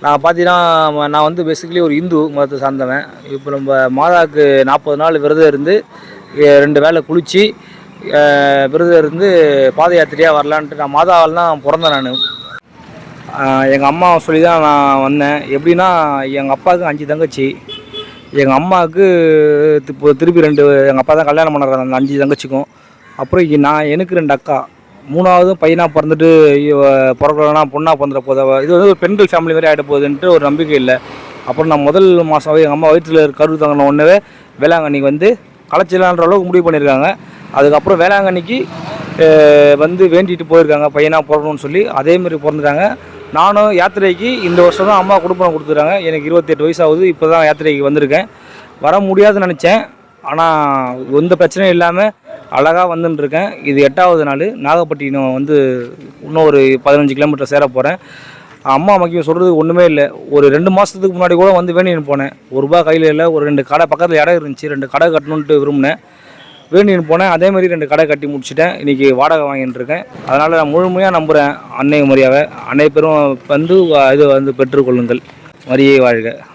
நான் பார்த்தீங்கன்னா, நான் வந்து பேசிக்கலி ஒரு இந்து மதத்தை சார்ந்தவன். இப்போ நம்ம மாதாவுக்கு 40 நாள் விரதம் இருந்து 2 வேளை குளித்து விரதம் இருந்து பாத யாத்திரையாக வரலான்ட்டு நான் மாதாவால் தான் பிறந்தேன் நான். எங்கள் அம்மா சொல்லி தான் நான் வந்தேன். எப்படின்னா, எங்கள் அப்பாவுக்கு 5 தங்கச்சி. எங்கள் அம்மாவுக்கு இப்போ திருப்பி 2 எங்கள் அப்பா தான் கல்யாணம் பண்ணுறாங்க அந்த 5 தங்கச்சிக்கும். அப்புறம் எனக்கு 2 அக்கா. 3ஆவதும் பையனாக பிறந்துட்டு பிறக்கலன்னா பொண்ணாக பிறந்துட போதா, இது வந்து ஒரு பெண்கள் ஃபேமிலி மாதிரி ஆகிட போகுதுன்ட்டு ஒரு நம்பிக்கை இல்லை. அப்புறம் நான் முதல் மாதம் எங்கள் அம்மா வயிற்றில் கரு தங்கின உடனே வேளாங்கண்ணிக்கு வந்து கலைச்சிடலான்ற அளவுக்கு முடிவு பண்ணியிருக்காங்க. அதுக்கப்புறம் வேளாங்கண்ணிக்கு வந்து வேண்டிட்டு போயிருக்காங்க பையனாக பிறக்கணும்னு சொல்லி. அதேமாரி பிறந்துட்டாங்க. நானும் யாத்திரைக்கு இந்த வருஷம் தான் அம்மா குடும்பம் கொடுத்துட்டாங்க. எனக்கு 28 வயசு ஆகுது. இப்போ தான் யாத்திரைக்கு வந்திருக்கேன். வர முடியாதுன்னு நினச்சேன். ஆனால் எந்த பிரச்சனையும் இல்லாமல் அழகாக வந்துட்டுருக்கேன். இது 8ஆவது நாள். நாகப்பட்டினம் வந்து இன்னும் ஒரு 15 கிலோமீட்டர் சேர போகிறேன். அம்மா முக்கியம் சொல்கிறது ஒன்றுமே இல்லை. ஒரு 2 மாதத்துக்கு முன்னாடி கூட வந்து வேண்டின்னு போனேன். ₹1 கையில் இல்லை. ஒரு 2 கடை பக்கத்தில் இடம் இருந்துச்சு. 2 கடை கட்டணுன்ட்டு விரும்பினேன். வேண்டின்னு போனேன். அதேமாதிரி 2 கடை கட்டி முடிச்சுட்டேன். இன்றைக்கி வாடகை வாங்கிட்டு இருக்கேன். அதனால் நான் முழுமையாக நம்புகிறேன் அன்னை மரியாவை. அனைவரும் வந்து இது வந்து பெற்றுக்கொள்ளுங்கள். மரியை வாழ்க.